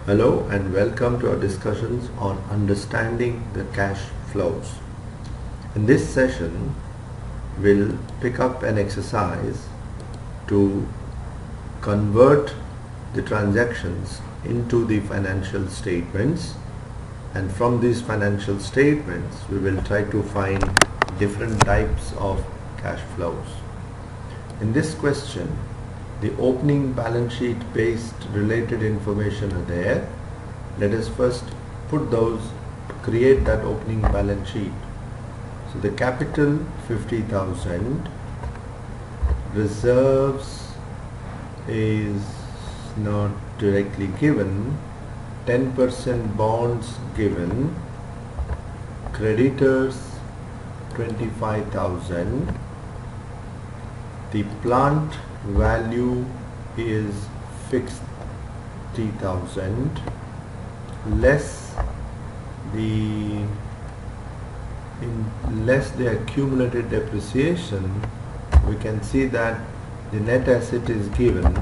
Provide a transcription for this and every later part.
Hello and welcome to our discussions on understanding the cash flows. In this session, we'll pick up an exercise to convert the transactions into the financial statements, and from these financial statements we will try to find different types of cash flows. In this question, the opening balance sheet based related information are there. Let us first create that opening balance sheet. So the capital 50,000, reserves is not directly given, 10% bonds given, creditors 25,000, the plant value is fixed 3,000 less the accumulated depreciation. We can see that the net asset is given,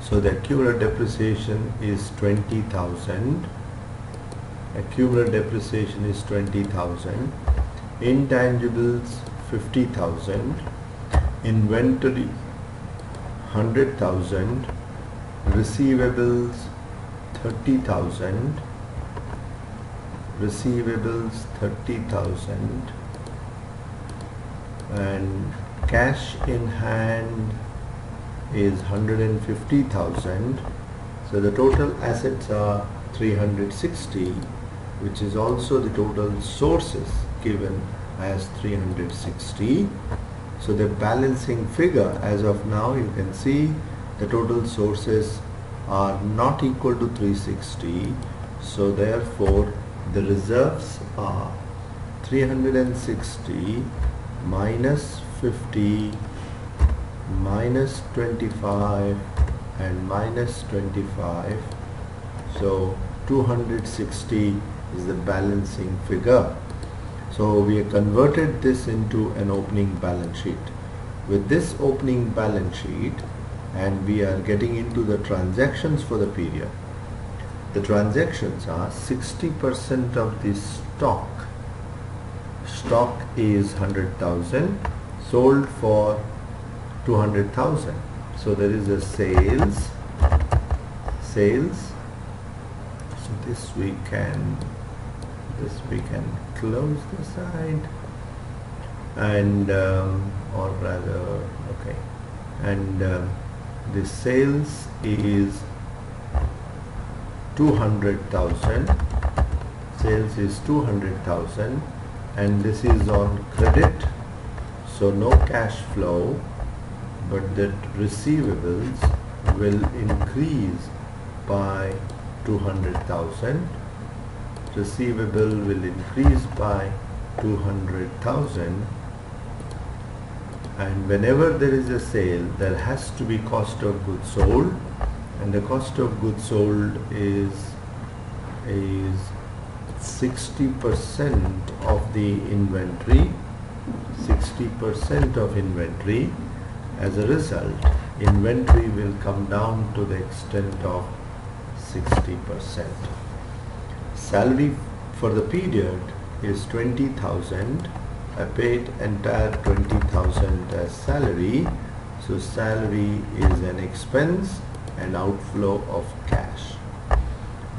so the accumulated depreciation is 20,000. Accumulated depreciation is 20,000. Intangibles 50,000. Inventory 100,000, receivables 30,000, and cash in hand is 150,000. So the total assets are 360, which is also the total sources given as 360. So the balancing figure as of now, you can see the total sources are not equal to 360. So therefore the reserves are 360 minus 50 minus 25 and minus 25. So 260 is the balancing figure. So we have converted this into an opening balance sheet. With this opening balance sheet, and we are getting into the transactions for the period. The transactions are 60% of the stock. Stock is 100,000, sold for 200,000. So there is a sales. So this we can close the side, and the sales is 200,000. Sales is 200,000, and this is on credit, so no cash flow, but the receivables will increase by 200,000. Receivable will increase by 200,000, and whenever there is a sale, there has to be cost of goods sold, and the cost of goods sold is 60% of the inventory. 60% of inventory. As a result, inventory will come down to the extent of 60%. Salary for the period is 20,000. I paid entire 20,000 as salary. So salary is an expense and outflow of cash.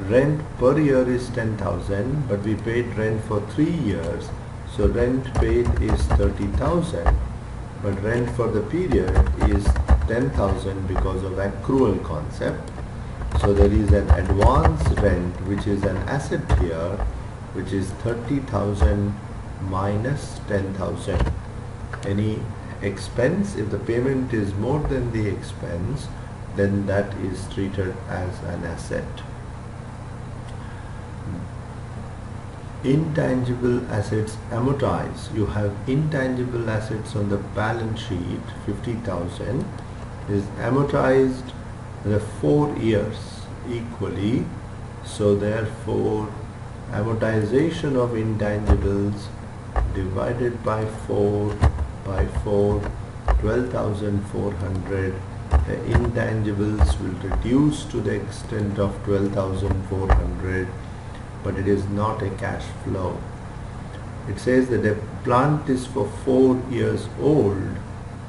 Rent per year is 10,000, but we paid rent for 3 years. So rent paid is 30,000, but rent for the period is 10,000 because of accrual concept. So there is an advance rent, which is an asset here, which is 30,000 minus 10,000. Any expense, if the payment is more than the expense, then that is treated as an asset. Intangible assets amortize. You have intangible assets on the balance sheet, 50,000 is amortized the 4 years equally. So therefore amortization of intangibles divided by 4 12,400 The intangibles will reduce to the extent of 12,400, but it is not a cash flow. It says that the plant is for 4 years old.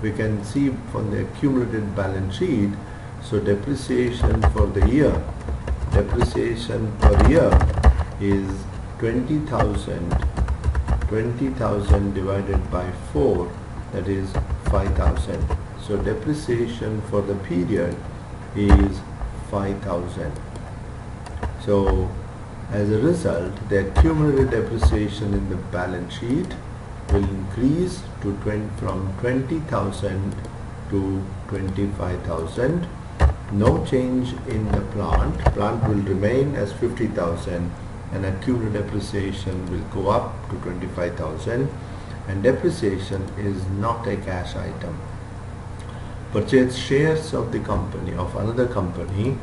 We can see from the accumulated balance sheet. So depreciation for the year, depreciation per year is 20,000. 20,000 divided by 4, that is 5,000. So depreciation for the period is 5,000. So as a result, the accumulated depreciation in the balance sheet will increase to from 20,000 to 25,000. No change in the plant. Plant will remain as 50,000 and accumulated depreciation will go up to 25,000, and depreciation is not a cash item. Purchase shares of the company, of another company,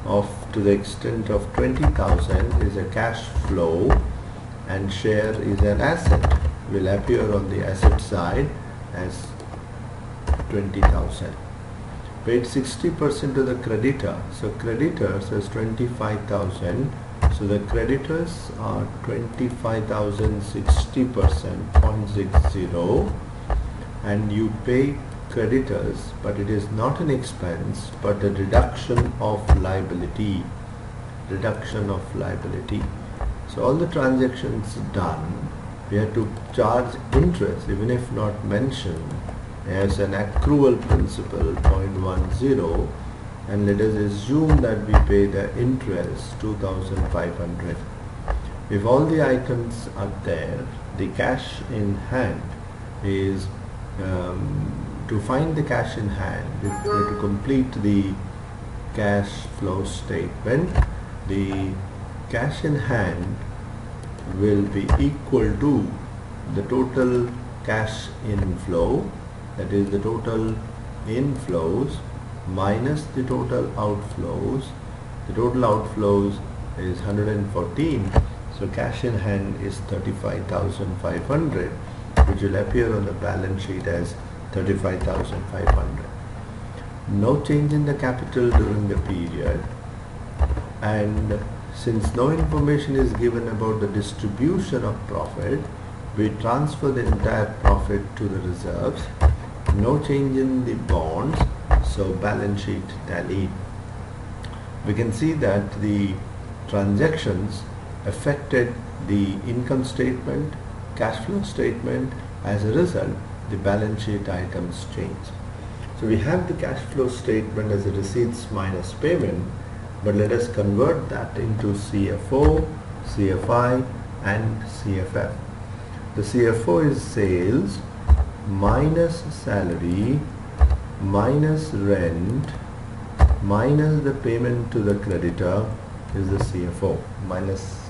to the extent of 20,000 is a cash flow, and share is an asset, will appear on the asset side as 20,000. Paid 60% to the creditor. So creditors is 25,000. So the creditors are 25,000, 60%, 0.60, and you pay creditors, but it is not an expense but a reduction of liability. Reduction of liability. So all the transactions done, we have to charge interest, even if not mentioned, as an accrual principle 0.10, and let us assume that we pay the interest 2,500. If all the items are there, the cash in hand is to find the cash in hand, we have to complete the cash flow statement. The cash in hand will be equal to the total cash inflow, that is the total inflows minus the total outflows. The total outflows is 114, so cash in hand is 35,500, which will appear on the balance sheet as 35,500. No change in the capital during the period, and since no information is given about the distribution of profit, we transfer the entire profit to the reserves. No change in the bonds, so balance sheet tally. We can see that the transactions affected the income statement, cash flow statement. As a result, the balance sheet items change. So we have the cash flow statement as a receipts minus payment, but let us convert that into CFO, CFI and CFF. The CFO is sales minus salary minus rent minus the payment to the creditor is the CFO, minus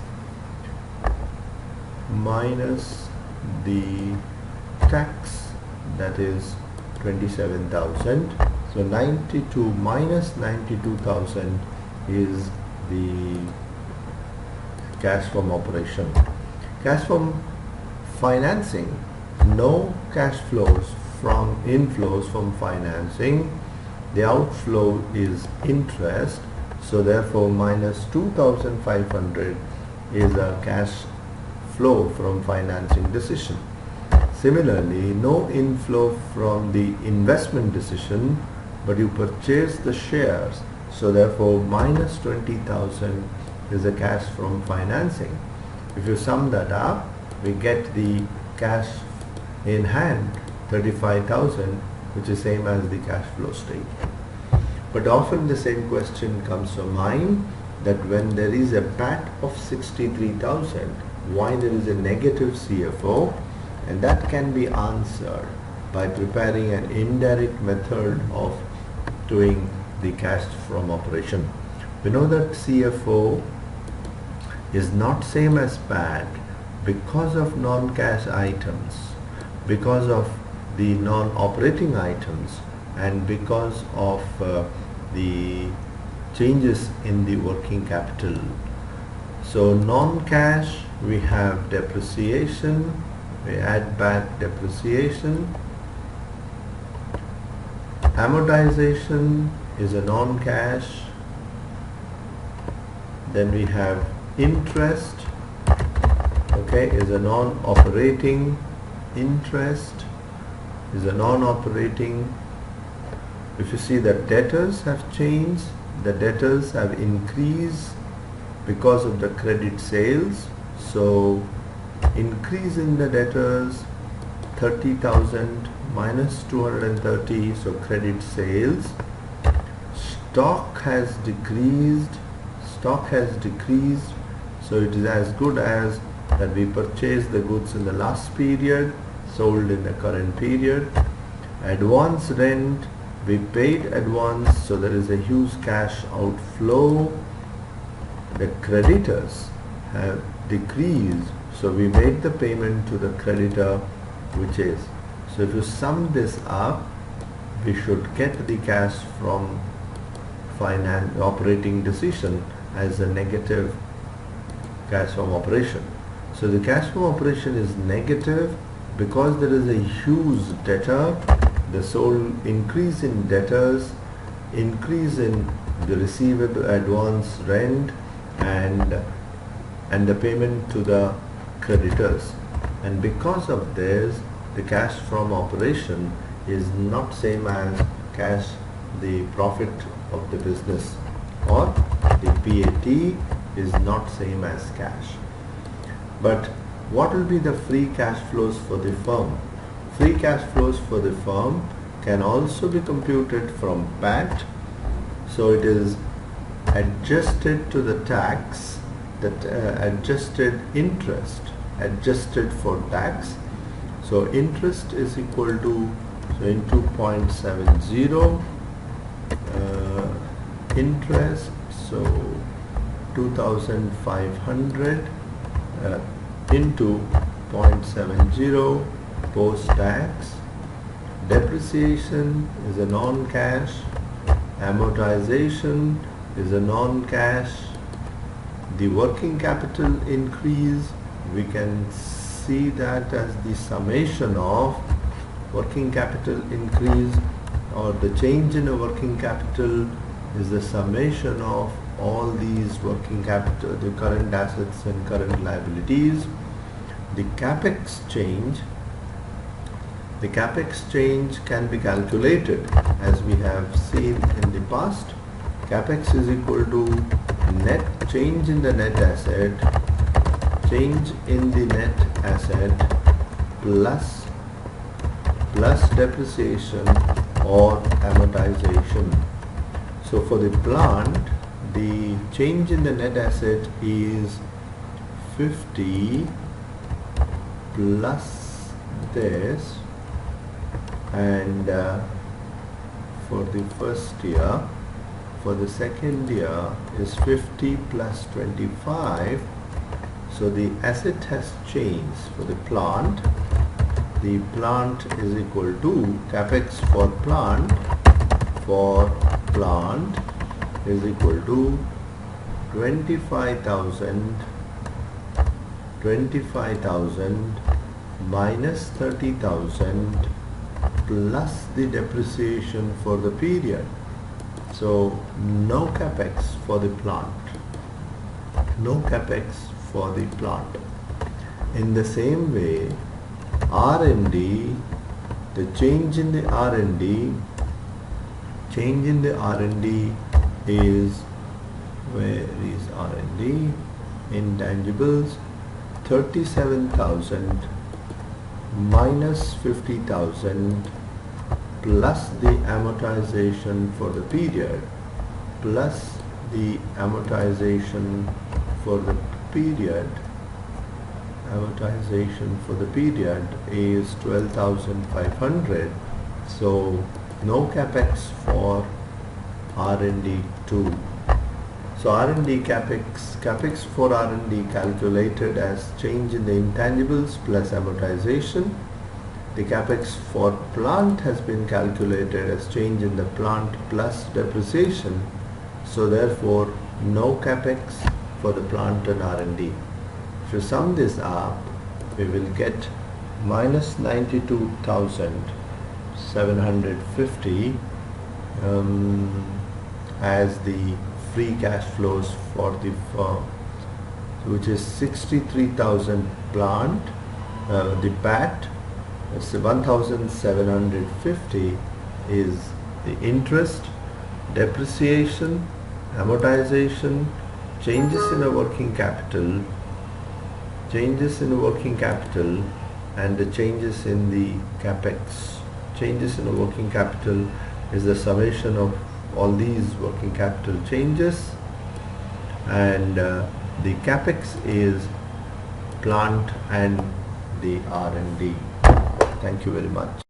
the tax, that is 27,000. So 92 minus 92,000 is the cash from operation. Cash from financing, no cash flows from inflows from financing. The outflow is interest, so therefore minus 2,500 is a cash flow from financing decision. Similarly, no inflow from the investment decision, but you purchase the shares, so therefore minus 20,000 is a cash from financing. If you sum that up, we get the cash in hand 35,000, which is same as the cash flow statement. But often the same question comes to mind, that when there is a PAT of 63,000, why there is a negative CFO? And that can be answered by preparing an indirect method of doing the cash from operation. We know that CFO is not same as PAT because of non-cash items, because of the non-operating items, and because of the changes in the working capital. So non-cash, we have depreciation, we add back depreciation, Amortization is a non-cash. Then we have interest, okay, is a non-operating. Interest is a non-operating. If you see that debtors have changed, the debtors have increased because of the credit sales. So increase in the debtors, 30,000 minus 230, so credit sales. Stock has decreased, so it is as good as that we purchased the goods in the last period, sold in the current period. Advance rent, we paid advance, so there is a huge cash outflow. The creditors have decreased, so we made the payment to the creditor, which is, so if you sum this up, we should get the cash from operating decision as a negative cash from operation. So the cash from operation is negative because there is a huge debtor, the sole increase in debtors, increase in the receivable advance rent, and the payment to the creditors. And because of this, the cash from operation is not same as cash, the profit of the business, or the PAT is not same as cash. But what will be the free cash flows for the firm? Free cash flows for the firm can also be computed from PAT. So it is adjusted to the tax, that adjusted interest, adjusted for tax. So interest is equal to, so into 0.70, interest, so 2,500 into 0.70 post-tax. Depreciation is a non-cash. Amortization is a non-cash. The working capital increase, we can see that as the summation of working capital increase, or the change in a working capital is the summation of all these working capital, the current assets and current liabilities. The Capex change, the Capex change can be calculated as we have seen in the past. Capex is equal to net change in the net asset, change in the net asset plus depreciation or amortization. So for the plant, the change in the net asset is 50 plus this, and for the first year. For the second year is 50 plus 25. So the asset has changed for the plant. The plant is equal to Capex for plant is equal to 25,000 minus 30,000 plus the depreciation for the period. So no Capex for the plant. No Capex for the plant. In the same way, R&D, the change in the R&D is, where is R&D? Intangibles, 37,000 minus 50,000 plus the amortization for the period, plus the amortization for the period. Amortization for the period is 12,500. So no Capex for R&D 2. So R&D Capex for R&D calculated as change in the intangibles plus amortization. The Capex for plant has been calculated as change in the plant plus depreciation. So therefore no Capex for the plant and R&D. If you sum this up, we will get minus 92,750 as the free cash flows for the firm, which is 63,000 plant, the PAT, it's 1,750 is the interest, depreciation, amortization, changes in a working capital, and the changes in the capex. Changes in the working capital is the summation of all these working capital changes, and the capex is plant and the R&D. Thank you very much.